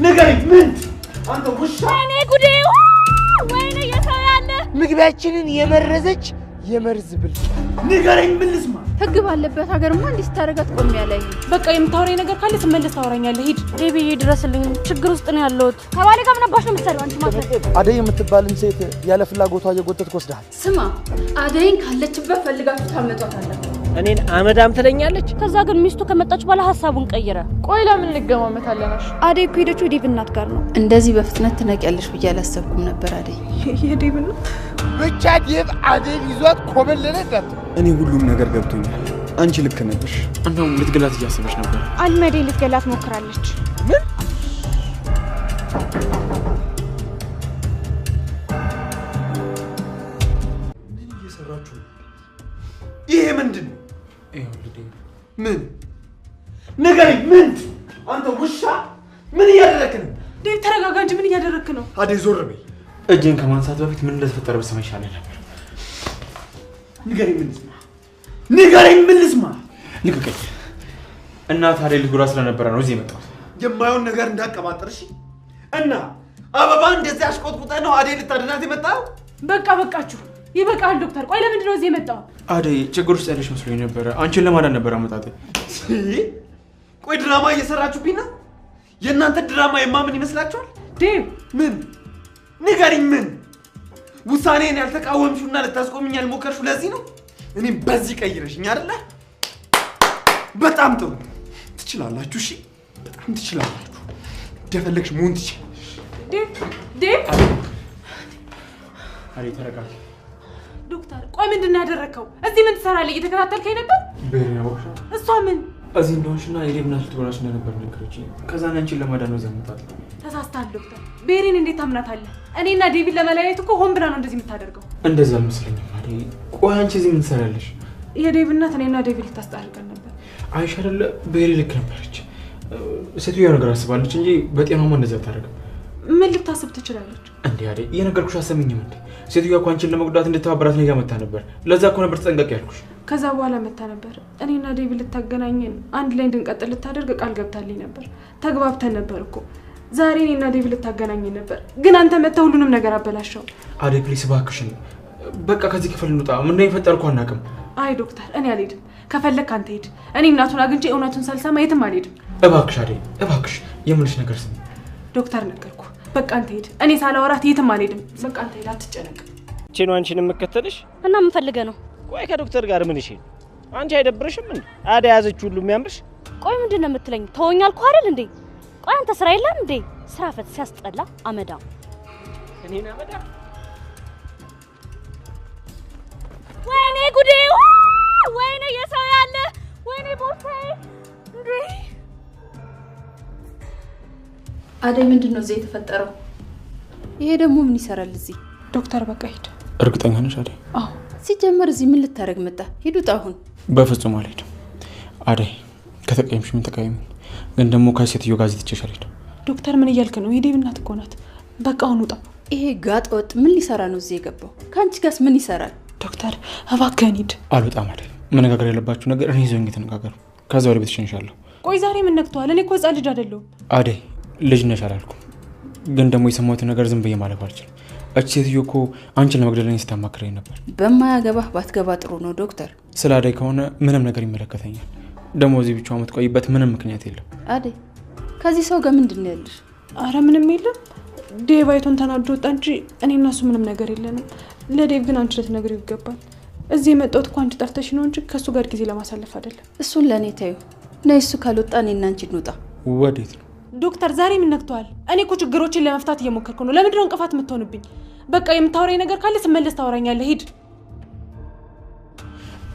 ንገረኝ ምን አንተ ውሻ እኔ ጉዴ ወይኔ የሰው ያለ ምግባችንን የመረዘች የመርዝ ብልጭ ንገረኝ ምን ልስማ ህግ ባለበት ሀገርማ እንዲህ ታረጋት ቆም ያለኝ በቃ የምታወራኝ ነገር ካለ ስመለስ ታወራኛለህ ሂድ ዴቢ ድረስልኝ ችግር ውስጥ ነው ያለሁት ከባሌ ጋር ምን አባሽ ነው የምትሰሪው አንቺ ማለት አደይ የምትባልን ሴት ያለ ፍላጎቷ እየጎተትክ ወስደሃል ስማ አደይን ካለችበት ፈልጋችሁ ታመጣታላችሁ እኔን አመዳም ትለኛለች ከዛ ግን ሚስቱ ከመጣች በኋላ ሐሳቡን ቀየረ ቆይ ለምን ልገማመታለናሽ አደይ እኮ ሄደችው ዴቭ እናት ጋር ነው እንደዚህ በፍጥነት ትነቂያለሽ ብዬ አላሰብኩም ነበር አደይ የዴቭ እናት ብቻ ዴቭ አደይን ይዟት ኮበለለ እንዳት እኔ ሁሉም ነገር ገብቶኛል አንቺ ልክ ነበር አንተም ልትገላት እያሰበች ነበር አልመዴ ልትገላት ሞክራለች ምን እየሰራችሁ ይሄ ምንድነው ምን ንገረኝ ምን አንተ ውሻ ምን እያደረክ ነው ዴቭ ተረጋጋ እንጂ ምን እያደረክ ነው አደይ ዞር በይ እጄን ከማንሳት በፊት ምን እንደተፈጠረ በሰማይ ይሻለኝ ነበር ንገረኝ ምን ልስማ ልቀቀኝ እናት አደይ ልትጎዳ ስለነበረ ነው እዚህ የመጣሁት የማይሆን ነገር እንዳቀባጥርሽ እና አበባ እንደዚህ አሽቆጥቁጠህ ነው አደይ ልታድናት የመጣው በቃ በቃችሁ ይበቃል ዶክተር ቆይ ለምንድን ነው እዚህ የመጣው አደይ ችግር ውስጥ ያለሽ መስሎኝ ነበር አንቺን ለማዳን ነበር አመጣጤ ቆይ ድራማ እየሰራችሁብኝ ነው የእናንተ ድራማ የማምን ይመስላችኋል ዴቭ ምን ንገሪኝ ምን ውሳኔን ያልተቃወምሽውና ልታስቆምኝ ያልሞከርሽው ለዚህ ነው እኔም በዚህ ቀይረሽኝ አይደለ በጣም ጥሩ ትችላላችሁ እሺ በጣም ትችላላችሁ እንደፈለግሽ መሆን ትችላለሽ ዴቭ አደይ ተረጋጊ ዶክተር ቆይ ምንድን ነው ያደረከው እዚህ ምን ትሰራለህ እየተከታተልከኝ ነበር ቤሪና ወሽ እሷ ምን እዚህ እንደሆንሽና የዴቭ እናት ልትጎዳሽ እንደነበር ነገረችኝ ከዛ አንቺን ለማዳን ነው ዘምጣት ተሳስተሃል ዶክተር ቤሪን እንዴት ታምናታለህ እኔና ዴቪድ ለመለያየት እኮ ሆን ብላ ነው እንደዚህ የምታደርገው እንደዛ አልመስለኝም አደይ ቆይ አንቺ እዚህ ምን ትሰራለሽ የዴቭ እናት እኔና ዴቪድ ልታስታርቀን ነበር አይሽ አይደለ ቤሪ ልክ ነበረች ሴትዮዋ ነገር አስባለች እንጂ በጤናማ እንደዛ አታደርግም ምን ልታስብ ትችላለች እንዴ አደይ እየነገርኩሽ አሰሚኝም እንዴ ሴትዮዋ እኮ አንቺን ለመጉዳት እንድትተባበራት ነው ያመጣ ነበር ለዛ እኮ ነበር ተጠንቀቂ ያልኩሽ ከዛ በኋላ መታ ነበር እኔና ዴቪድ ልታገናኘን አንድ ላይ እንድንቀጥል ልታደርግ ቃል ገብታልኝ ነበር ተግባብተን ነበር እኮ ዛሬ እኔና ዴቪድ ልታገናኘን ነበር ግን አንተ መተህ ሁሉንም ነገር አበላሸው አደይ ፕሊስ እባክሽን በቃ ከዚህ ክፍል እንውጣ ምን እንደሚፈጠር እኮ አናውቅም አይ ዶክተር እኔ አልሄድም ከፈለክ አንተ ሂድ እኔ እናቱን አግኝቼ እውነቱን ሳልሰማ የትም አልሄድም እባክሽ አደይ እባክሽ የምልሽ ነገር ስሚ ዶክተር ነገርኩ በቃ አንተ ሂድ እኔ ሳላወራት የትም አልሄድም በቃ አንተ ሂድ አትጨነቅ ቼኑ አንቺን መከተልሽ እና ምን ፈልገህ ነው ቆይ ከዶክተር ጋር ምን እሺ አንቺ አይደብርሽም እንዴ አደይ ያዘች ሁሉ የሚያምርሽ ቆይ ምንድን ነው የምትለኝ ተወኛልኩ አይደል እንዴ ቆይ አንተ ስራ የለም እንዴ ስራ ፈት ሲያስጠላ አመዳም እኔና አመዳም ወይኔ ጉዴ ወይኔ የሰው ያለ ወይኔ ቦርሳዬ እንዴ አደይ ምንድነው እዚህ የተፈጠረው ይሄ ደግሞ ምን ይሰራል እዚህ ዶክተር በቃ ሂድ እርግጠኛ ነሽ አደይ አዎ ሲጀመር እዚህ ምን ልታረግ መጣ ሂዱት አሁን በፍጹም አልሄድም አደይ ከተቀየምሽ ምን ተቀየም ግን ደግሞ ከሴትዮ ጋር ዝትጨሽ አልሄድም ዶክተር ምን እያልክ ነው የዴቭ እናት እኮ ናት በቃ አሁን ውጣ ይሄ ጋጥ ወጥ ምን ሊሰራ ነው እዚህ የገባው ካንቺ ጋርስ ምን ይሰራል ዶክተር እባክህን ሂድ አልወጣም አደይ መነጋገር ያለባችሁ ነገር እኔ ይዘውኝ ተነጋገሩ ከዛ ወደ ቤትሽ እንሻለሁ ቆይ ዛሬ ምን ነክቷል እኔ እኮ ህፃን ልጅ አይደለሁም አደይ ልጅ ነሽ አላልኩም ግን ደግሞ የሰማሁትን ነገር ዝም ብዬ ማለፍ አልችልም እቺ ሴትዮ እኮ አንቺን ለመግደል እኔን ስታማክረኝ ነበር በማያገባህ ባትገባ ጥሩ ነው ዶክተር ስለ አደይ ከሆነ ምንም ነገር ይመለከተኛል ደግሞ እዚህ ብቻዋን የምትቆይበት ምንም ምክንያት የለም አደይ ከዚህ ሰው ጋር ምንድን ነው ያለሽ አረ ምንም የለም ዴቭ አይቶን ተናዶ ወጣ እንጂ እኔና እሱ ምንም ነገር የለንም ለዴቭ ግን አንቺ ልትነግሪው ይገባል እዚህ የመጣሁት እኮ አንቺ ጠርተሽ ነው እንጂ ከእሱ ጋር ጊዜ ለማሳለፍ አይደለም እሱን ለእኔ ታዩ ነይ እሱ ካልወጣ እኔና አንቺ እንውጣ ወዴት ነው ዶክተር ዛሬ ምን ነክቷል እኔ እኮ ችግሮችን ለመፍታት እየሞከርኩ ነው ለምንድን ነው እንቅፋት የምትሆንብኝ በቃ የምታወራኝ ነገር ካለ ስመለስ ታወራኛለህ ሂድ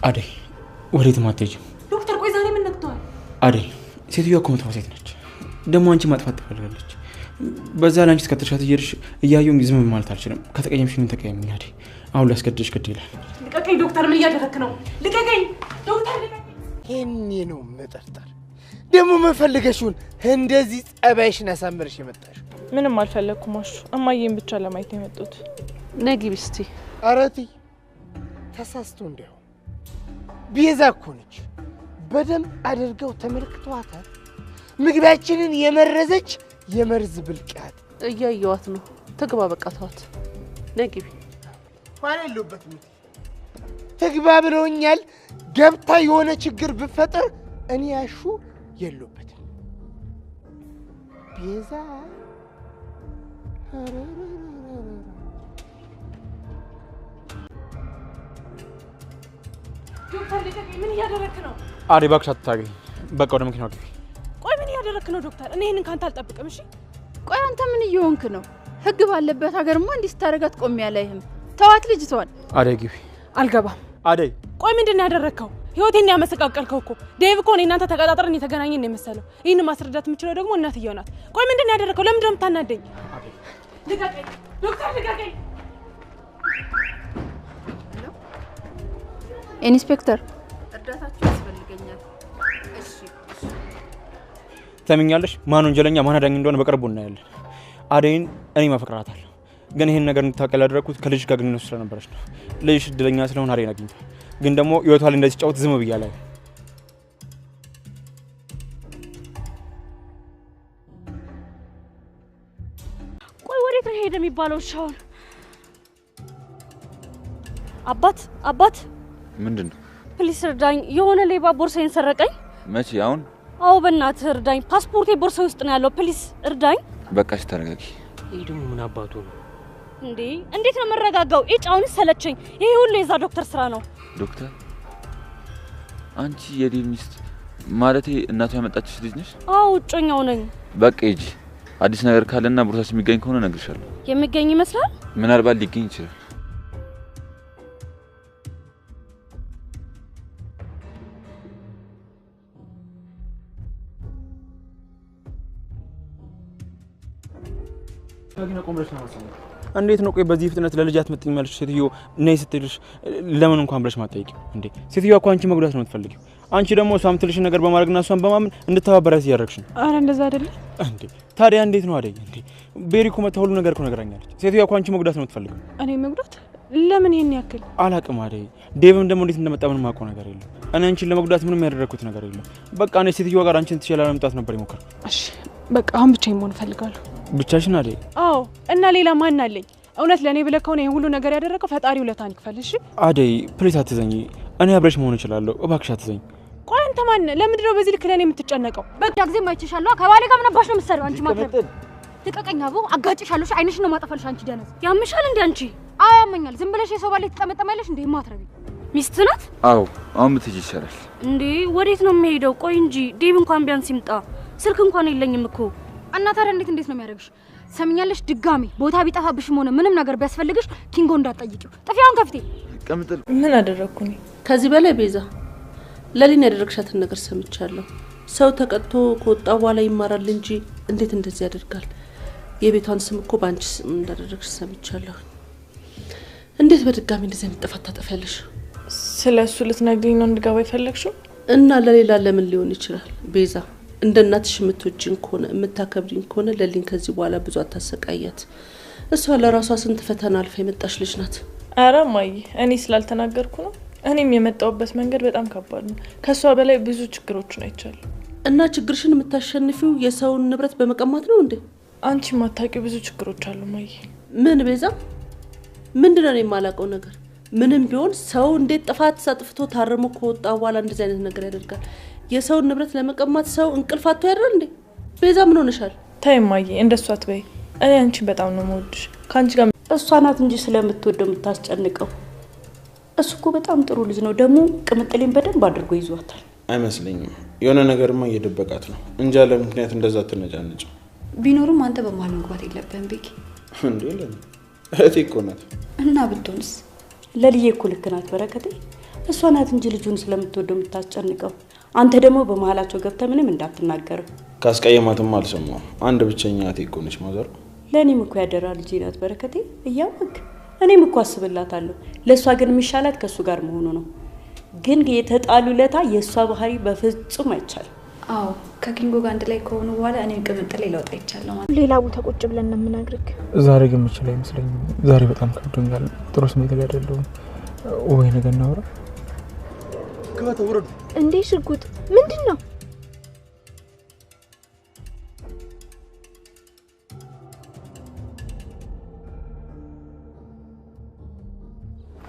አደይ ወዴትም አትሄጂም ዶክተር ቆይ ዛሬ ምን ነክቷል አደይ ሴትዮዋ እኮ መጥፎ ሴት ነች ደግሞ አንቺ ማጥፋት ትፈልጋለች በዛ ላይ አንቺ ተከተልሻት እየሄድሽ እያየሁኝ ዝም ማለት አልችልም ከተቀየምሽ ምን ተቀየምኝ አደይ አሁን ላስገድድሽ ግድ ይላል ልቀቀኝ ዶክተር ምን እያደረክ ነው ልቀቀኝ ዶክተር ልቀቀኝ ይሄኔ ነው መጠርጠር ደግሞ ምን ፈልገሽውን እንደዚህ ጸባይሽን አሳምርሽ የመጣሽ ምንም አልፈለኩም አሹ እማዬን ብቻ ለማየት ነው የመጣሁት ነግቢ እስቲ አረቲ ተሳስቶ እንደው ቤዛ እኮ ነች በደም አድርገው ተመልክቷታል ምግባችንን የመረዘች የመርዝ ብልቃት እያየዋት ነው። ትግባ በቃ ተዋት። ነግቢ ማለሉበት ምን ትግባ ብለውኛል። ገብታ የሆነ ችግር ብፈጠር እኔ ያሹ የሉበትም። ቤዛ ዶክተር ልቀቀኝ። ምን እያደረክ ነው? አዴ እባክሽ አትታገኝ። በቃ ወደ መኪናው ግቢ። ቆይ ምን እያደረክ ነው ዶክተር? እኔ ይሄንን ካንተ አልጠብቅም። እሺ ቆይ አንተ ምን እየሆንክ ነው? ህግ ባለበት ሀገርማ እንዲህ ስታደርጋት ቆሜ አላይህም። ተዋት ልጅቷን። አዴ ግቢ። አልገባም። አዴ ቆይ ምንድን ነው ያደረከው? ህይወቴን ያመሰቃቀልከው እኮ። ዴቭ እኮ እኔ እናንተ ተቀጣጥረን የተገናኘን ነው የመሰለው። ይሄን ማስረዳት የምችለው ደግሞ እናትየው ናት። ቆይ ምንድን ነው ያደረከው? ለምንድን ነው የምታናደኝ? ልቀቀኝ ዶክተር ልቀቀኝ። ኢንስፔክተር እርዳታችሁ ያስፈልገኛል። እሺ ተመኛለሽ? ማን ወንጀለኛ ማን አዳኝ እንደሆነ በቅርቡ እናያለን። አዴን እኔ ማፈቅራታለሁ፣ ግን ይሄን ነገር እንድታውቅ ያደረኩት ከልጅ ጋር ግንኙነት ስለነበረች ነው። ልጅ እድለኛ ስለሆነ አዴን አግኝቷል፣ ግን ደግሞ ህይወቷ ላይ እንደዚህ ጫወት ዝም ብያለሁ። ቆይ ወዴት ነው ሄደ የሚባለው? ሻውን አባት ምንድነው? ፕሊስ እርዳኝ። የሆነ ሌባ ቦርሳዬን ሰረቀኝ። መቼ? አሁን? አዎ በእናትህ እርዳኝ። ፓስፖርቴ ቦርሳዬ ውስጥ ነው ያለው። ፕሊስ እርዳኝ። በቃሽ ተረጋጊ። ይሄ ደግሞ ምን አባቱ ነው እንዴ? እንዴት ነው መረጋጋው? እጫውን ሰለቸኝ። ይሄ ሁሉ የዛ ዶክተር ስራ ነው። ዶክተር? አንቺ የዴቭ ሚስት ማለቴ እናቷ ያመጣችሽ ልጅ ነሽ? አዎ እጮኛው ነኝ። በቃ ሂጂ። አዲስ ነገር ካለና ቦርሳሽ የሚገኝ ከሆነ እነግርሻለሁ። የሚገኝ ይመስላል? ምናልባት ሊገኝ ይችላል። እንዴት ነው ቆይ በዚህ ፍጥነት ለልጅ አትመጥኝ ማለት ሴትዮ ነይ ስትልሽ ለምን እንኳን ብለሽ ማጠይቂ እንዴ? ሴትዮዋ እኮ አንቺ መጉዳት ነው የምትፈልጊው። አንቺ ደግሞ እሷ የምትልሽ ነገር በማድረግና እሷን በማመን እንድተባበራት እያደረግሽ ነው። አረ እንደዛ አይደለ እንዴ? ታዲያ እንዴት ነው አደኝ እንዴ? ቤሪ እኮ መታ ሁሉ ነገር እኮ ነገራኛለች። ሴትዮዋ እኮ አንቺ መጉዳት ነው የምትፈልገው። እኔ መጉዳት? ለምን ይሄን ያክል? አላቅም አደይ። ዴቭም ደግሞ እንዴት እንደመጣ ምንም አውቀው ነገር የለም። እኔ አንቺን ለመጉዳት ምንም ያደረኩት ነገር የለም። በቃ እኔ ሴትዮዋ ጋር አንቺን ትችላለህ ለመምጣት ነበር የሞከርኩት። እሺ በቃ አሁን ብቻዬን መሆን እፈልጋለሁ። ብቻሽን አደይ? አዎ። እና ሌላ ማን አለኝ? እውነት ለኔ ብለህ ከሆነ ይሄን ሁሉ ነገር ያደረገው ፈጣሪ ውለታን ይክፈል። እሺ አደይ ፕሊስ አትዘኝ። እኔ አብረሽ መሆን እችላለሁ። እባክሽ አትዘኝ። ቆይ አንተ ማን ነህ? ለምንድን ነው በዚህ ልክ ለኔ የምትጨነቀው? በቃ ጊዜ ማይችሻለሁ። ከባሌ ጋር ምን አባሽ ነው የምትሰሪው? አንቺ ማትረብ ልቀቀኝ። አቦ አጋጭሻለሁ። አይንሽን ነው ማጠፈልሽ። አንቺ ደነዝ ያምሻል እንዴ? አንቺ አዎ ያመኛል። ዝም ብለሽ የሰው ባል ተጠመጠመለሽ እንዴ? ማትረቢ ሚስት ናት? አዎ አሁን ብትሄጂ ይሻላል። እንዴ ወዴት ነው የምሄደው? ቆይ እንጂ ዴቭ እንኳን ቢያንስ ይምጣ። ስልክ እንኳን የለኝም እኮ። እና ታዲያ እንዴት ነው የሚያደርግሽ? ሰምኛለሽ? ድጋሚ ቦታ ቢጠፋብሽም ሆነ ምንም ነገር ቢያስፈልግሽ ኪንጎ እንዳትጠይቂው። ጥፊያውን ከፍቴ ቀምጥል። ምን አደረኩኝ? ከዚህ በላይ ቤዛ ለሊን ያደረግሻትን ነገር ሰምቻለሁ። ሰው ተቀጥቶ ከወጣ በኋላ ይማራል እንጂ እንዴት እንደዚህ ያደርጋል? የቤቷን ስም እኮ ባንቺ ስም እንዳደረግሽ ሰምቻለሁ። እንዴት በድጋሚ እንደዚህ ጥፋት ታጠፊያለሽ? ስለሱ ልትነግሪኝ ነው እንድገባ ይፈልግሽው? እና ለሌላ ለምን ሊሆን ይችላል? ቤዛ እንደ እናትሽ የምትወጂኝ ከሆነ የምታከብሪኝ ከሆነ ለሊን ከዚህ በኋላ ብዙ አታሰቃያት። እሷ ለራሷ ስንት ፈተና አልፋ የመጣሽ ልጅ ናት። አረ ማይ እኔ ስላልተናገርኩ ነው። እኔም የመጣውበት መንገድ በጣም ከባድ ነው። ከሷ በላይ ብዙ ችግሮችን አይቻለሁ። እና ችግርሽን የምታሸንፊው የሰውን ንብረት በመቀማት ነው እንዴ? አንቺ ማታውቂው ብዙ ችግሮች አሉ ማይ። ምን ቤዛ? ምንድነው የማላውቀው ነገር? ምንም ቢሆን ሰው እንዴት ጥፋት አጥፍቶ ታርሞ ከወጣ በኋላ እንደዚህ አይነት ነገር ያደርጋል? የሰውን ንብረት ለመቀማት ሰው እንቅልፍ አጥቶ ያድራል እንዴ? ቤዛ ምን ሆነሻል? ተይ ማይ እንደሷ አትበይ። እኔ አንቺን በጣም ነው የምወድሽ። ካንቺ ጋር እሷ ናት እንጂ ስለምትወደው የምታስጨንቀው። እሱ እኮ በጣም ጥሩ ልጅ ነው። ደግሞ ቅምጥሌን በደንብ አድርጎ ይዟታል። አይመስለኝም። የሆነ ነገርማ እየደበቃት ነው እንጂ ያለ ምክንያት እንደዛ ትነጫነጭ። ቢኖርም አንተ በመሀል መግባት የለብህም ቤኪ። እንዴ ለምን? እህቴ እኮ ናት። እና ብትሆንስ? ለልዬ እኮ ልክ ናት በረከቴ። እሷ ናት እንጂ ልጁን ስለምትወደው የምታስጨንቀው። አንተ ደግሞ በመሀላቸው ገብተህ ምንም እንዳትናገረው። ካስቀየማትም አልሰማሁም። አንድ ብቸኛ እህቴ እኮ ነች ማዘር። ለእኔም እኮ ያደራ ልጄ ናት በረከቴ። እያወቅ እኔም እኮ አስብላታለሁ። ለእሷ ግን የሚሻላት ከእሱ ጋር መሆኑ ነው። ግን የተጣሉ ለታ የእሷ ባህሪ በፍጹም አይቻልም። አዎ ከኪንጎ ጋር አንድ ላይ ከሆኑ በኋላ እኔም ቅምጥሌ ለውጥ አይቻለሁ ማለት። ሌላ ቦታ ቁጭ ብለን ነው የምናግርክ። ዛሬ ግን ምችል አይመስለኝም። ዛሬ በጣም ከብዶኛል። ጥሩ ስሜት ላይ አይደለሁም። ወይ ነገ እናውራ። ግባ ተውረዱ። እንዴ ሽጉጥ ምንድን ነው?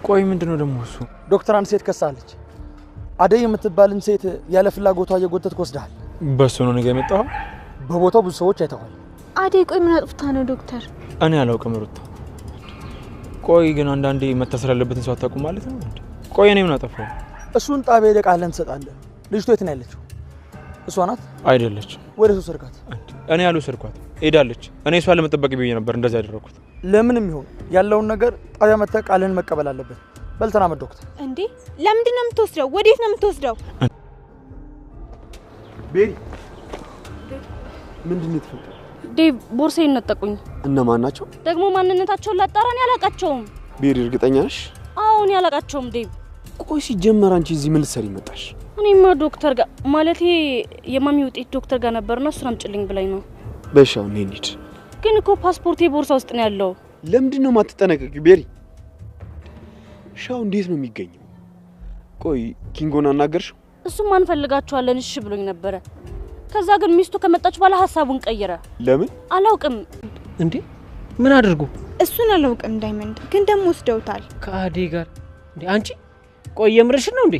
ቆይ ምንድነው ደግሞ እሱ? ዶክተር አንድ ሴት ከሳለች። አደይ የምትባልን ሴት ያለ ፍላጎቷ እየጎተትክ ወስደሃል። በሱ ነው ነገ የመጣው? በቦታው ብዙ ሰዎች አይተዋል። አደይ ቆይ ምን አጥፍታ ነው ዶክተር? እኔ አላውቅም ሩታ። ቆይ ግን አንዳንዴ መታሰር ያለበትን ሰው አታውቁም ማለት ነው እንዴ? ቆይ እኔ ምን አጠፋው? እሱን ጣቢያ ሄደህ ቃልህን ትሰጣለህ። ልጅቷ የት ነው ያለችው? እሷ ናት? አይደለችም። ወደ እሱ ሰርካት። እኔ ያልወሰድኳት ሄዳለች። እኔ እሷን ለመጠበቅ ብዬ ነበር እንደዛ ያደረኩት። ለምንም ይሁን ያለውን ነገር ጣቢያ መጥተህ ቃልህን መቀበል አለበት። በል ተራመድ ዶክተር። እንዴ ለምንድን ነው የምትወስደው? ወዴት ነው የምትወስደው? ቤሪ ምንድን ነው የተፈጠረው? ዴቭ ቦርሳዬን ነጠቁኝ። እነማን ናቸው? ደግሞ ማንነታቸውን ላጣራን ያላቃቸውም። ቤሪ እርግጠኛ ነሽ? አዎ እኔ ያላቃቸውም ዴቭ። ቆይ ሲጀመር አንቺ እዚህ ምን ልትሰሪ መጣሽ? እኔማ ዶክተር ጋር ማለቴ የማሚ ውጤት ዶክተር ጋር ነበርና እሱን አምጪልኝ ብላኝ ነው። በሻው ነኝ እንሂድ። ግን እኮ ፓስፖርቴ ቦርሳ ውስጥ ነው ያለው። ለምንድን ነው የማትጠነቀቂው ቤሪ? ሻው እንዴት ነው የሚገኘው? ቆይ ኪንጎን አናገርሽው? እሱም አንፈልጋቸዋለን እሺ ብሎኝ ነበረ። ከዛ ግን ሚስቱ ከመጣች በኋላ ሐሳቡን ቀየረ። ለምን? አላውቅም። እንዴ ምን አድርጉ? እሱን አላውቅም ዳይመንድ፣ ግን ደግሞ ወስደውታል ከአደይ ጋር። እንዴ አንቺ ቆይ የምርሽን ነው እንዴ?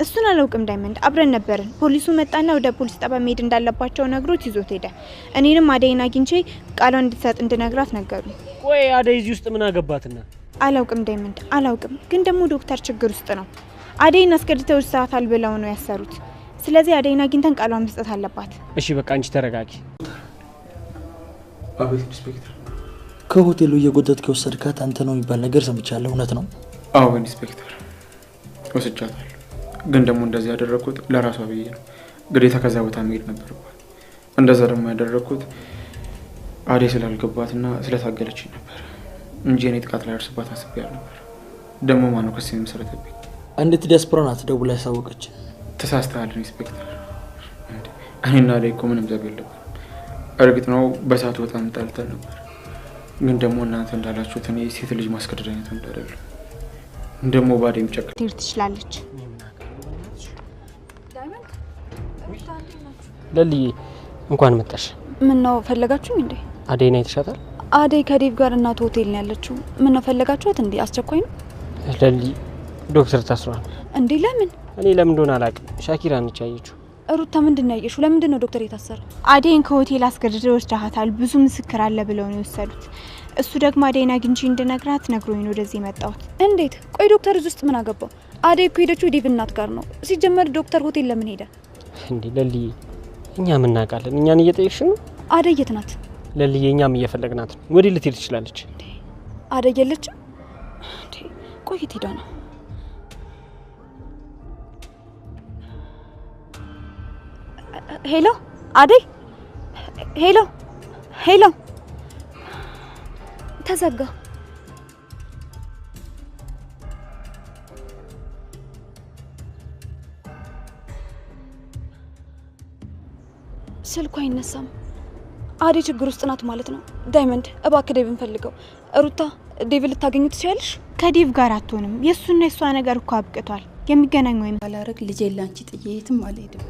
እሱን አላውቅም ዳይመንድ፣ አብረን ነበርን። ፖሊሱ መጣና ወደ ፖሊስ ጣቢያ መሄድ እንዳለባቸው ነግሮት ይዞት ሄደ። እኔንም አደይን አግኝቼ ቃሏን እንድትሰጥ እንድነግራት ነገሩ። ቆይ አደይ እዚህ ውስጥ ምን አገባትና? አላውቅም ዳይመንድ አላውቅም፣ ግን ደግሞ ዶክተር ችግር ውስጥ ነው። አደይን አስገድተው ይሰራታል ብለው ነው ያሰሩት። ስለዚህ አደይን አግኝተን ቃሏን መስጠት አለባት። እሺ በቃ አንቺ ተረጋጊ። አቤት ኢንስፔክተር። ከሆቴሉ እየጎተትክ የወሰድካት አንተ ነው የሚባል ነገር ሰምቻለሁ። እውነት ነው? አዎ ኢንስፔክተር ወስጃታለሁ። ግን ደግሞ እንደዚህ ያደረኩት ለራሷ ብዬ ነው። ግዴታ ከዛ ቦታ መሄድ ነበርባት። እንደዛ ደግሞ ያደረኩት አደይ ስላልገባትና ስለታገለችኝ ነበር እንጂ እኔ ጥቃት ላይ አርስባት አስቤ ነበር። ደግሞ ማን ነው ከዚህ መሰረተብኝ? አንዲት ዲያስፖራ ናት ደውላ ያሳወቀች። ተሳስተሃል ኢንስፔክተር። እኔና አደይ እኮ ምንም ዘብ የለብንም። እርግጥ ነው በሰዓቱ በጣም ጣልተን ነበር። ግን ደግሞ እናንተ እንዳላችሁት እኔ ሴት ልጅ ማስገደድ አይነት እንዳይደለም ደግሞ ባደይ ምጨቅ ትሄድ ትችላለች። ለልዬ እንኳን መጣሽ። ምን ነው ፈለጋችሁኝ እንዴ? አደይን አይተሻታል? አደይ ከዴቭ ጋር እናት ሆቴል ነው ያለችው። ምን ነው ፈለጋችኋት እንዴ? አስቸኳይ ነው? ለሊ ዶክተር ታስሯል እንዴ? ለምን? እኔ ለምን እንደሆነ አላውቅም። ሻኪራ ነች ያየችው። ሩታ ምንድን ነው ያየሽው? ለምንድን ነው ዶክተር የታሰረው? አደይን ከሆቴል አስገድደው ወስደሃታል። ብዙ ምስክር አለ ብለው ነው የወሰዱት። እሱ ደግሞ አደይን አግኝቼ እንድነግራት ነግሮኝ ነው ወደዚህ የመጣሁት። እንዴት? ቆይ ዶክተር እዚህ ውስጥ ምን አገባው? አደይ እኮ ሄደችው ዴቭ እናት ጋር ነው። ሲጀመር ዶክተር ሆቴል ለምን ሄደ እንዴ? ለሊ እኛ ምን እናውቃለን? እኛን እየጠየቅሽ ነው? አደይ የት ናት? ለሊ እኛም እየፈለግናት ነው። ወዴት ልትሄድ ትችላለች? አደይ የለችም እንዴ? ቆይ የት ሄዳ ነው? ሄሎ አደይ፣ ሄሎ ሄሎ፣ ተዘጋ። ስልኩ አይነሳም። አደይ ችግር ውስጥ ናት ማለት ነው። ዳይመንድ እባክህ ዴቭን ፈልገው። ሩታ ዴቭ ልታገኙ ትችያለሽ? ከዴቭ ጋር አትሆንም። የእሱና የእሷ ነገር እኮ አብቅቷል። የሚገናኝ ወይም ባላረግ ልጄ ላንቺ ጥዬ የትም አልሄድም።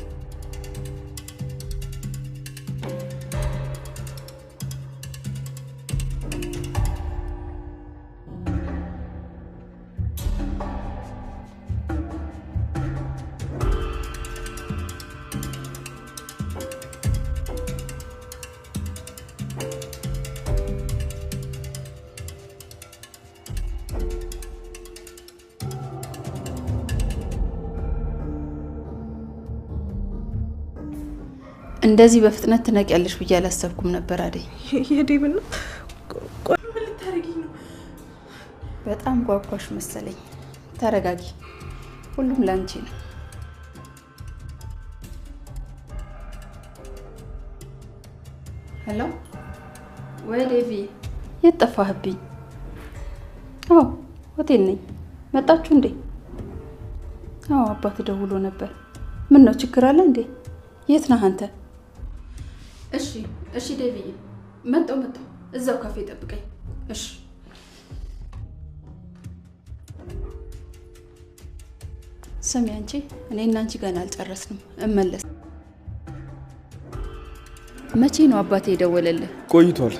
እንደዚህ በፍጥነት ትነቂያለሽ ብዬ አላሰብኩም ነበር አደይ። የዴቭ ነው። ቆይ ምን ልታረጊ ነው? በጣም ጓጓሽ መሰለኝ። ተረጋጊ፣ ሁሉም ላንቺ ነው። ሄሎ ወይ ዴቪ፣ የት ጠፋህብኝ? አዎ ሆቴል ነኝ። መጣችሁ እንዴ? አዎ አባት ደውሎ ነበር። ምን ነው ችግር አለ እንዴ? የት ነህ አንተ? እሺ እሺ ዴቪዬ፣ መጣሁ እዛው ካፌ ጠብቀኝ። እሺ ስሚ አንቺ፣ እኔና አንቺ ገና አልጨረስንም። እመለስ። መቼ ነው አባቴ የደወለልህ? ቆይቷል።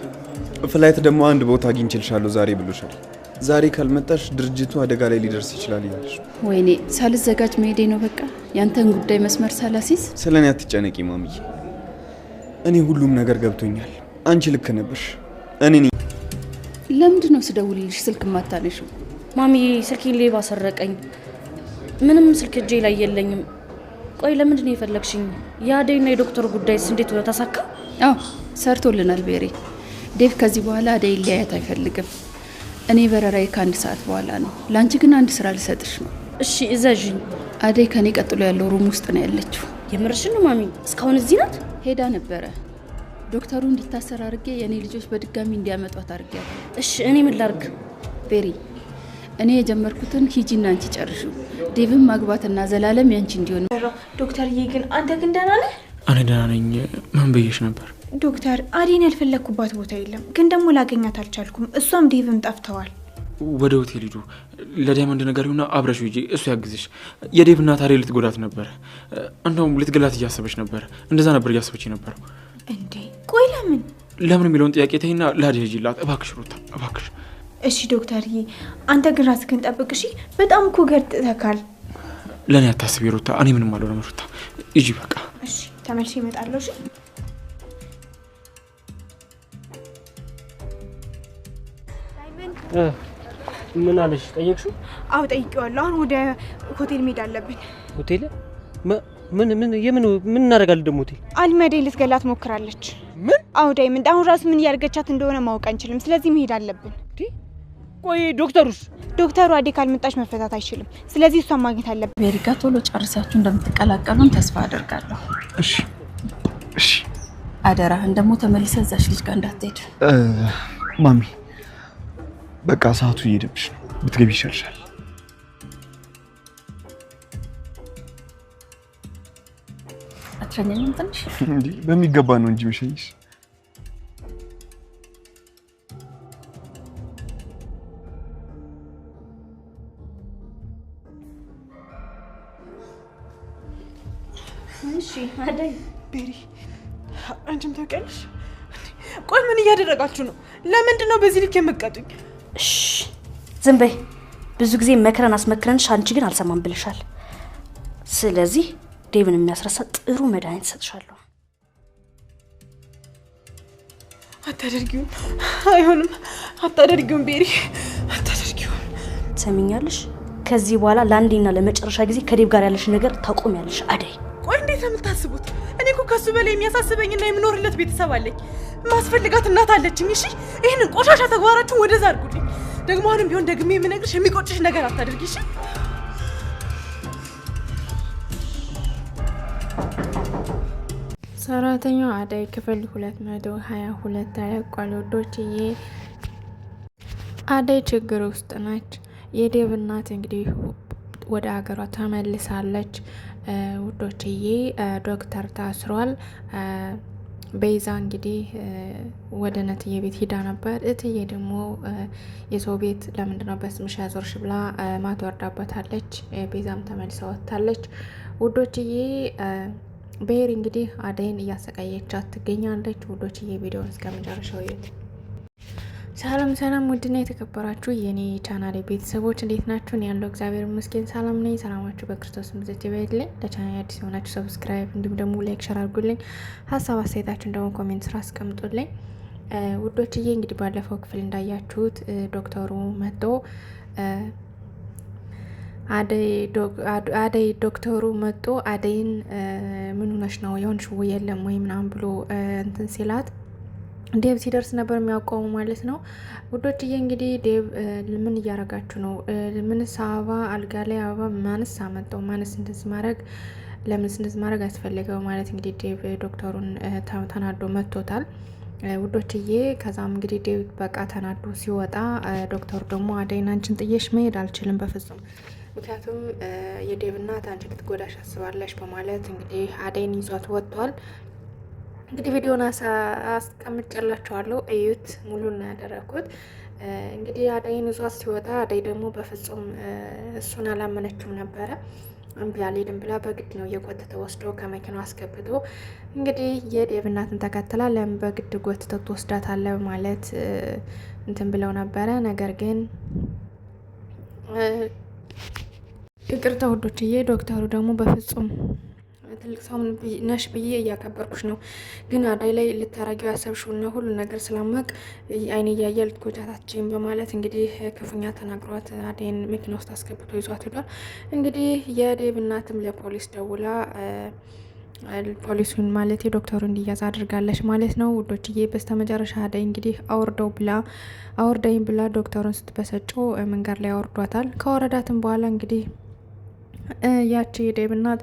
ፍላይት ደግሞ አንድ ቦታ አግኝቼልሻለሁ ዛሬ ብሎሻል። ዛሬ ካልመጣሽ ድርጅቱ አደጋ ላይ ሊደርስ ይችላል ይላልሽ። ወይኔ ሳልዘጋጅ መሄዴ ነው በቃ። ያንተን ጉዳይ መስመር ሳላሲስ። ስለኔ አትጨነቂ ማሚዬ። እኔ ሁሉም ነገር ገብቶኛል። አንቺ ልክ ነበርሽ። እኔ ለምንድን ነው ስደውልልሽ ስልክ ማታነሺው? ማሚዬ ስልኬን ሌባ ሰረቀኝ። ምንም ስልክ እጄ ላይ የለኝም። ቆይ ለምንድን ነው የፈለግሽኝ? የአደይና የዶክተር ጉዳይስ እንዴት ሆነ? ተሳካ? አዎ ሰርቶልናል ቤሪ። ዴቭ ከዚህ በኋላ አደይ ሊያያት አይፈልግም። እኔ በረራዬ ከ1 ሰዓት በኋላ ነው። ላንቺ ግን አንድ ስራ ልሰጥሽ ነው። እሺ እዘዥኝ። አደይ ከኔ ቀጥሎ ያለው ሩም ውስጥ ነው ያለችው። የምርሽን ነው ማሚ? እስካሁን እዚህ ናት? ሄዳ ነበረ። ዶክተሩ እንዲታሰር አድርጌ የኔ ልጆች በድጋሚ እንዲያመጧት አድርጌያለሁ። እሺ እኔ ምን ላድርግ? ቤሪ እኔ የጀመርኩትን ሂጂና አንቺ ጨርሹ። ዴቭን ማግባትና ዘላለም ያንቺ እንዲሆን። ዶክተርዬ ግን አንተ ግን ደህና ነህ? እኔ ደህና ነኝ። ምን ብዬሽ ነበር? ዶክተር አዴን ያልፈለግኩባት ቦታ የለም፣ ግን ደግሞ ላገኛት አልቻልኩም። እሷም ዴቭም ጠፍተዋል። ወደ ሆቴል ሂዱ። ለዳይመንድ ነገር ይሁንና አብረሽ ሂጂ፣ እሱ ያግዝሽ። የዴቭ እናት አዴ ልትጎዳት ነበር። እንደውም ልትገላት እያሰበች ነበር። እንደዛ ነበር እያሰበች ነበር። እንዴ ቆይ ለምን የሚለውን ጥያቄ ተይና ለአዴ ሂጂላት እባክሽ ሩታ እባክሽ። እሺ ዶክተርዬ፣ አንተ ግን ራስህን ጠብቅ እሺ። በጣም እኮ ገርጥተካል። ለኔ አታስቢ ሩታ፣ እኔ ምንም አልሆነም ሩታ። ሂጂ በቃ። እሺ ተመልሼ እመጣለሁ። እሺ ምን አለሽ? ጠየቅሽው? አዎ ጠይቄዋለሁ። አሁን ወደ ሆቴል መሄድ አለብን። ሆቴል? ምን እናደርጋለን ደግሞ ሆቴል? አልመዴ ልትገላት ሞክራለች። ምን? አዎ ዳይመንድ፣ አሁን ራሱ ምን እያደረገቻት እንደሆነ ማወቅ አንችልም። ስለዚህ መሄድ አለብን። ቆይ ዶክተሩስ? ዶክተሩ አዴ ካልመጣች መፈታት አይችልም። ስለዚህ እሷን ማግኘት አለብን። ቤሪጋ ቶሎ ጨርሳችሁ እንደምትቀላቀሉን ተስፋ አደርጋለሁ። እሺ እሺ። አደራህን ደግሞ ተመልሰህ እዛች ልጅ ጋር እንዳትሄድ። ማሚ በቃ ሰዓቱ እየሄደብሽ ነው። ብትገቢ ይሻልሻል። አትረኛኝም ትንሽ? እንዴ በሚገባ ነው እንጂ መሸኝሽ። እሺ አደይ። ቤሪ አንቺም ታውቂያለሽ? ቆይ ምን እያደረጋችሁ ነው? ለምንድን ነው በዚህ ልክ የምትቀጡኝ? እሺ ዝም በይ። ብዙ ጊዜ መክረን አስመክረንሽ አንቺ ግን አልሰማም ብለሻል። ስለዚህ ዴቭን የሚያስረሳ ጥሩ መድኃኒት ሰጥሻለሁ። አታደርጊውም። አይሆንም። አታደርጊውም ቤሪ፣ አታደርጊውም። ትሰሚኛለሽ? ከዚህ በኋላ ለአንዴና ለመጨረሻ ጊዜ ከዴቭ ጋር ያለሽ ነገር ታቆሚያለሽ አደይ። ቆይ እንዴት ነው የምታስቡት? እኔ እኮ ከሱ በላይ የሚያሳስበኝና የምኖርለት ቤተሰብ አለኝ። ማስፈልጋት እናት አለችኝ። እሺ ይሄንን ቆሻሻ ተግባራችሁን ወደዛ አድርጉልኝ። ደግሞ አሁንም ቢሆን ደግሜ የምነግርሽ የሚቆጭሽ ነገር አታደርጊ እሺ? ሰራተኛዋ አደይ ክፍል 222 ተለቋል። ወዶችዬ አደይ ችግር ውስጥ ነች። የዴቭ እናት እንግዲህ ወደ ሀገሯ ተመልሳለች። ውዶችዬ ዶክተር ታስሯል። ቤዛ እንግዲህ ወደ ነትዬ ቤት ሂዳ ነበር። እትዬ ደግሞ የሰው ቤት ለምንድነው በስምሽ ያዞርሽ ብላ ማትወርዳበታለች። ቤዛም ተመልሳ ወጥታለች። ውዶችዬ ቤሪ እንግዲህ አደይን እያሰቃየቻት ትገኛለች። ውዶችዬ ቪዲዮውን እስከ መጨረሻው እዩት። ሰላም ሰላም፣ ውድና የተከበራችሁ የኔ ቻናሌ ቤተሰቦች እንዴት ናችሁ? እኔ ያለው እግዚአብሔር ይመስገን ሰላም ነኝ። ሰላማችሁ በክርስቶስ ብዛት ይበልልኝ። ለቻናሌ አዲስ የሆናችሁ ሰብስክራይብ እንዲሁም ደግሞ ላይክ ሸር አድርጉልኝ። ሀሳብ አስተያየታችሁን ደግሞ ኮሜንት ስራ አስቀምጡልኝ። ውዶችዬ እንግዲህ ባለፈው ክፍል እንዳያችሁት ዶክተሩ መጥቶ አደይ ዶክተሩ መጥቶ አደይን ምን ሆነሽ ነው የሆንሽው የለም ወይ ምናምን ብሎ እንትን ሲላት ዴቭ ሲደርስ ነበር የሚያውቀው ማለት ነው። ውዶችዬ እንግዲህ ዴቭ ምን እያረጋችሁ ነው? ምንስ አበባ አልጋ ላይ አበባ ማንስ አመጣው? ማንስ እንደዚህ ማድረግ ለምንስ እንደዚህ ማድረግ አስፈለገው? ማለት እንግዲህ ዴቭ ዶክተሩን ተናዶ መጥቶታል ውዶችዬ። ከዛም እንግዲህ ዴቭ በቃ ተናዶ ሲወጣ ዶክተሩ ደግሞ አደይን አንቺን ጥዬሽ መሄድ አልችልም በፍጹም፣ ምክንያቱም የዴቭ እናት አንቺ ልትጎዳሽ አስባለሽ በማለት እንግዲህ አደይን ይዟት ወጥቷል። እንግዲህ ቪዲዮን አስቀምጬላችኋለሁ እዩት። ሙሉ ነው ያደረኩት። እንግዲህ አደይን ይዟት ሲወጣ አደይ ደግሞ በፍጹም እሱን አላመነችም ነበረ። እምቢ አልሄድም ብላ በግድ ነው እየጎተተ ወስዶ ከመኪናው አስገብቶ እንግዲህ የዴቭ እናትን ተከትላ ለምን በግድ ጎትተው ትወስዳታለህ ማለት እንትን ብለው ነበረ። ነገር ግን ይቅርታ ውዶችዬ። ዶክተሩ ደግሞ በፍጹም ትልቅ ሰው ነሽ ብዬ እያከበርኩሽ ነው፣ ግን አዳይ ላይ ልታረጊው ያሰብሽውና ሁሉ ነገር ስላማቅ አይኔ እያየ ልትጎጃታችን በማለት እንግዲህ ክፉኛ ተናግሯት አዳይን መኪና ውስጥ አስገብቶ ይዟት ሄዷል። እንግዲህ የዴብ እናትም ለፖሊስ ደውላ ፖሊሱን ማለት ዶክተሩ እንዲያዝ አድርጋለች ማለት ነው ውዶችዬ። በስተመጨረሻ አዳይ እንግዲህ አውርዳኝ ብላ ዶክተሩን ስትበሰጨው መንገድ ላይ አወርዷታል። ከወረዳትም በኋላ እንግዲህ ያቺ የዴብ እናት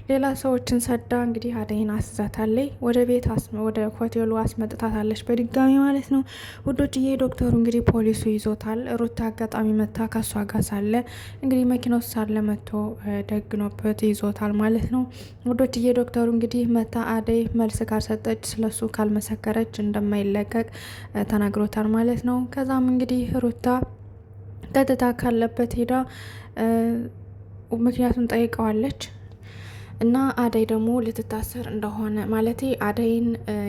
ሌላ ሰዎችን ሰዳ እንግዲህ አዳይን አስዛታለች። ወደ ቤት ወደ ሆቴሉ አስመጥታታለች በድጋሚ ማለት ነው ውዶችዬ። ዶክተሩ እንግዲህ ፖሊሱ ይዞታል። ሩታ አጋጣሚ መታ ከሷ ጋር ሳለ እንግዲህ መኪና ውስጥ ሳለ መጥቶ ደግኖበት ይዞታል ማለት ነው ውዶችዬ። ዶክተሩ እንግዲህ መታ አዳይ መልስ ካልሰጠች ስለሱ ካልመሰከረች እንደማይለቀቅ ተናግሮታል ማለት ነው። ከዛም እንግዲህ ሩታ ቀጥታ ካለበት ሄዳ ምክንያቱም ጠይቀዋለች እና አዳይ ደግሞ ልትታሰር እንደሆነ ማለቴ አዳይን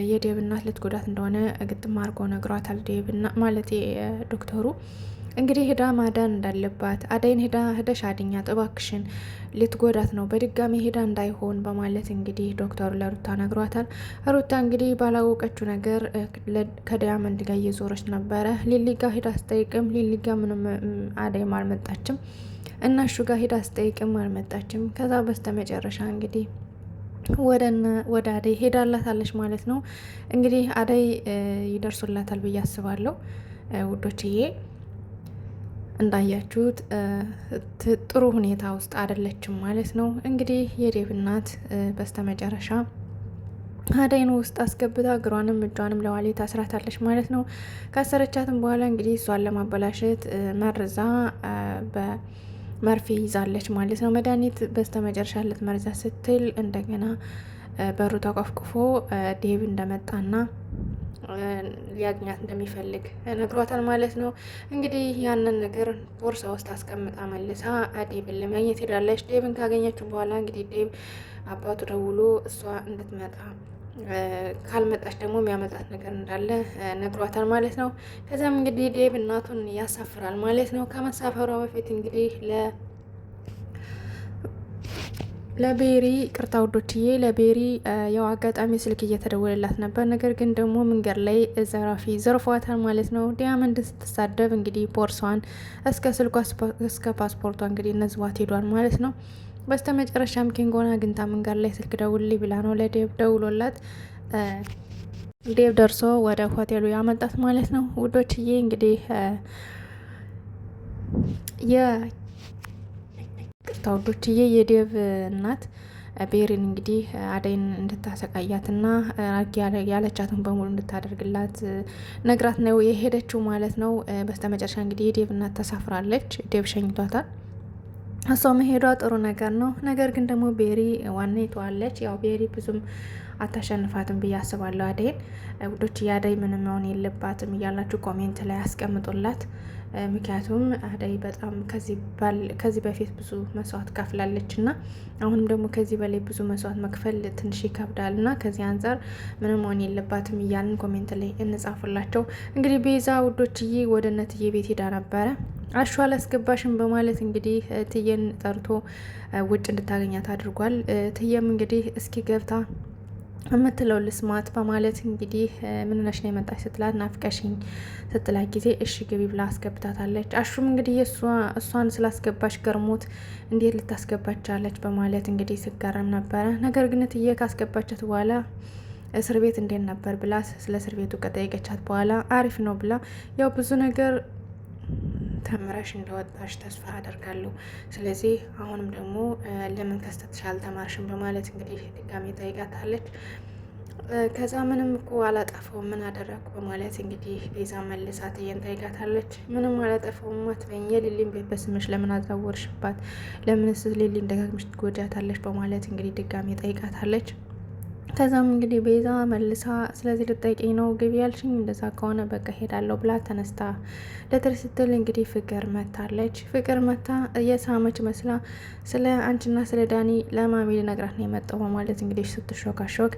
የዴብ እናት ልትጎዳት እንደሆነ ግጥም አድርጎ ነግሯታል። ዴብና ማለቴ ዶክተሩ እንግዲህ ሄዳ ማዳን እንዳለባት አዳይን ሄደሽ አድኛት እባክሽን፣ ልትጎዳት ነው በድጋሚ ሄዳ እንዳይሆን በማለት እንግዲህ ዶክተሩ ለሩታ ነግሯታል። ሩታ እንግዲህ ባላወቀችው ነገር ከዳያመንድ ጋር እየዞረች ነበረ። ሊሊ ጋር ሄዳ አስጠይቅም፣ ሊሊ ጋር ምንም አዳይም አልመጣችም እና እሹ ጋር ሄዳ አስጠይቅም አልመጣችም። ከዛ በስተመጨረሻ እንግዲህ ወደ አዳይ ሄዳላታለች ማለት ነው። እንግዲህ አዳይ ይደርሱላታል ብዬ አስባለሁ ውዶችዬ። እንዳያችሁት ጥሩ ሁኔታ ውስጥ አይደለችም ማለት ነው። እንግዲህ የዴብ እናት በስተመጨረሻ አዳይን ውስጥ አስገብታ እግሯንም እጇንም ለዋሌ ታስራታለች ማለት ነው። ካሰረቻትም በኋላ እንግዲህ እሷን ለማበላሸት መርዛ መርፌ ይዛለች ማለት ነው። መድኃኒት በስተመጨረሻ ልትመርዛ ስትል እንደገና በሩ ተቆፍቁፎ ዴብ እንደመጣና ሊያግኛት እንደሚፈልግ ነግሯታል ማለት ነው። እንግዲህ ያንን ነገር ቦርሳ ውስጥ አስቀምጣ መልሳ ዴብን ለማግኘት ሄዳለች። ዴብን ካገኘችው በኋላ እንግዲህ ዴብ አባቱ ደውሎ እሷ እንድትመጣ ካልመጣች ደግሞ የሚያመጣት ነገር እንዳለ ነግሯታል ማለት ነው። ከዛም እንግዲህ ዴብ እናቱን ያሳፍራል ማለት ነው። ከመሳፈሯ በፊት እንግዲህ ለቤሪ ቅርታ ውዶችዬ፣ ለቤሪ ያው አጋጣሚ ስልክ እየተደወለላት ነበር። ነገር ግን ደግሞ መንገድ ላይ ዘራፊ ዘርፏታል ማለት ነው። ዲያመንድ ስትሳደብ እንግዲህ ቦርሷን እስከ ስልኳ እስከ ፓስፖርቷ እንግዲህ ነዝቧት ሄዷል ማለት ነው። በስተመጨረሻም ኪንጎን አግኝታ መንገድ ላይ ስልክ ደውልልኝ ብላ ነው ለዴብ ደውሎላት ዴብ ደርሶ ወደ ሆቴሉ ያመጣት ማለት ነው ውዶችዬ። እንግዲህ ውዶችዬ የዴብ እናት ቤሪን እንግዲህ አዳይን እንድታሰቃያትና ያለቻትን በሙሉ እንድታደርግላት ነግራት ነው የሄደችው ማለት ነው። በስተመጨረሻ እንግዲህ የዴብ እናት ተሳፍራለች። ዴብ ሸኝቷታል። እሷ መሄዷ ጥሩ ነገር ነው። ነገር ግን ደግሞ ቤሪ ዋና ይተዋለች። ያው ቤሪ ብዙም አታሸንፋትም ብዬ አስባለሁ አዳይን ውዶች። የአዳይ ምንም መሆን የለባትም እያላችሁ ኮሜንት ላይ አስቀምጡላት። ምክንያቱም አዳይ በጣም ከዚህ በፊት ብዙ መስዋዕት ከፍላለች እና አሁንም ደግሞ ከዚህ በላይ ብዙ መስዋዕት መክፈል ትንሽ ይከብዳል እና ከዚህ አንጻር ምንም መሆን የለባትም እያልን ኮሜንት ላይ እንጻፉላቸው። እንግዲህ ቤዛ ውዶችዬ ወደ እነትዬ ቤት ሄዳ ነበረ። አሹ አላስገባሽም በማለት እንግዲህ ትየን ጠርቶ ውጭ እንድታገኛት አድርጓል። ትየም እንግዲህ እስኪ ገብታ የምትለው ልስማት በማለት እንግዲህ ምን ሆነሽ ነው የመጣች ስትላት ናፍቀሽኝ ስትላት ጊዜ እሺ ግቢ ብላ አስገብታታለች። አሹም እንግዲህ እሷን ስላስገባች ገርሞት እንዴት ልታስገባች አለች በማለት እንግዲህ ስገረም ነበረ። ነገር ግን ትዬ ካስገባቻት በኋላ እስር ቤት እንዴት ነበር ብላ ስለ እስር ቤቱ ከጠየቀቻት በኋላ አሪፍ ነው ብላ ያው ብዙ ነገር ተምረሽ እንደወጣሽ ተስፋ አደርጋለሁ። ስለዚህ አሁንም ደግሞ ለምን ከስተትሽ አልተማርሽም በማለት እንግዲህ ድጋሜ ጠይቃታለች። ከዛ ምንም እኮ አላጠፋውም ምን አደረግኩ በማለት እንግዲህ ቤዛ መልሳት ጠይቃታለች። ምንም አላጠፋውም አትበይኝ፣ የሊሊን ቤት በስምሽ ለምን አዛወርሽባት? ለምንስ ሊሊን ደጋግመሽ ትጎጃታለች? በማለት እንግዲህ ድጋሜ ጠይቃታለች። ከዛም እንግዲህ ቤዛ መልሳ ስለዚህ ልጠይቀኝ ነው ግቢ ያልሽኝ? እንደዛ ከሆነ በቃ ሄዳለሁ ብላ ተነስታ ለትር ስትል እንግዲህ ፍቅር መታለች። ፍቅር መታ የሳመች መስላ ስለ አንቺና ስለ ዳኒ ለማሚ ልነግራት ነው የመጣው በማለት እንግዲህ ስትሾካሾክ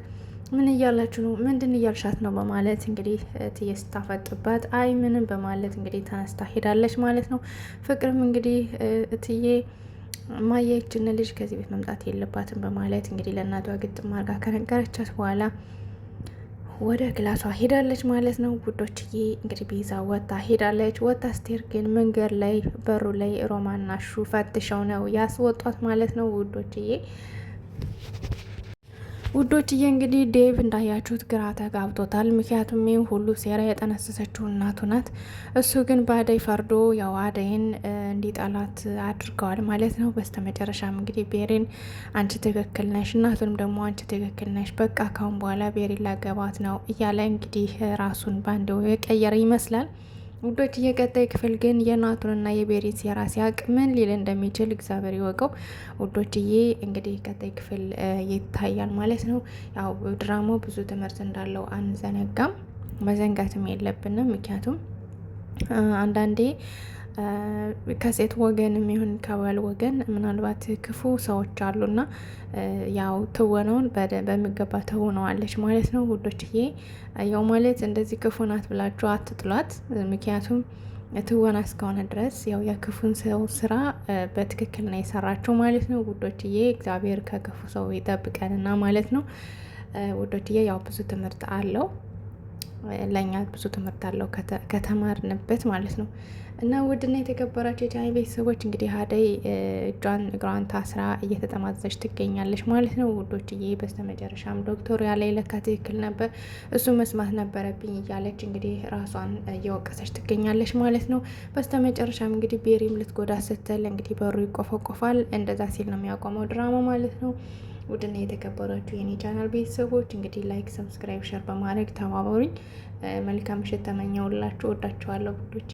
ምን እያላችሁ ነው? ምንድን እያልሻት ነው? በማለት እንግዲህ እትዬ ስታፈጥባት አይ ምንም በማለት እንግዲህ ተነስታ ሄዳለች ማለት ነው። ፍቅርም እንግዲህ እትዬ ማየችን ልጅ ከዚህ ቤት መምጣት የለባትም በማለት እንግዲህ ለእናቷ ግጥም አድርጋ ከነገረቻት በኋላ ወደ ክላሷ ሄዳለች ማለት ነው። ውዶችዬ እንግዲህ ቤዛ ወጣ ሄዳለች። ወጣ ስትሄድ ግን መንገድ ላይ በሩ ላይ ሮማንና ሹ ፈትሸው ነው ያስወጧት ማለት ነው። ውዶችዬ እንግዲህ ዴቭ እንዳያችሁት ግራ ተጋብቶታል። ምክንያቱም ይህ ሁሉ ሴራ የጠነሰሰችው እናቱ ናት። እሱ ግን በአደይ ፈርዶ ያው አደይን እንዲጠላት አድርገዋል ማለት ነው። በስተመጨረሻም እንግዲህ ቤሪን አንቺ ትክክል ነሽ፣ እናቱንም ደግሞ አንቺ ትክክል ነሽ፣ በቃ ካሁን በኋላ ቤሪን ላገባት ነው እያለ እንግዲህ ራሱን ባንድ የቀየረ ይመስላል። ውዶች የቀጣይ ክፍል ግን የናቱንና የቤሪን ሴራ ሲያቅ ምን ሊል እንደሚችል እግዚአብሔር ይወቀው። ውዶችዬ እንግዲህ ቀጣይ ክፍል ይታያል ማለት ነው። ያው ድራማው ብዙ ትምህርት እንዳለው አንዘነጋም፣ መዘንጋትም የለብንም። ምክንያቱም አንዳንዴ ከሴት ወገንም ይሁን ከባል ወገን ምናልባት ክፉ ሰዎች አሉና ያው ትወነውን በሚገባ ትሆነዋለች ማለት ነው። ውዶችዬ ያው ማለት እንደዚህ ክፉ ናት ብላችሁ አትጥሏት። ምክንያቱም ትወና እስከሆነ ድረስ ያው የክፉን ሰው ስራ በትክክል ነው የሰራችው ማለት ነው። ውዶችዬ እግዚአብሔር ከክፉ ሰው ይጠብቀንና ማለት ነው። ውዶችዬ ያው ብዙ ትምህርት አለው፣ ለእኛ ብዙ ትምህርት አለው ከተማርንበት ማለት ነው። እና ውድና የተከበራቸው የቻናሌ ቤተሰቦች እንግዲህ አደይ እጇን እግሯን ታስራ እየተጠማዘች ትገኛለች ማለት ነው። ውዶችዬ በስተመጨረሻም ዶክተሩ ያለ ለካ ትክክል ነበር፣ እሱ መስማት ነበረብኝ እያለች እንግዲህ ራሷን እየወቀሰች ትገኛለች ማለት ነው። በስተመጨረሻም እንግዲህ ቤሪም ልትጎዳ ስትል እንግዲህ በሩ ይቆፈቆፋል። እንደዛ ሲል ነው የሚያቆመው ድራማ ማለት ነው። ውድና የተከበራችሁ የኔ ቻናል ቤተሰቦች እንግዲህ ላይክ፣ ሰብስክራይብ፣ ሸር በማድረግ ተባበሩኝ። መልካም ምሽት ተመኘውላችሁ። ወዳችኋለሁ ውዶች።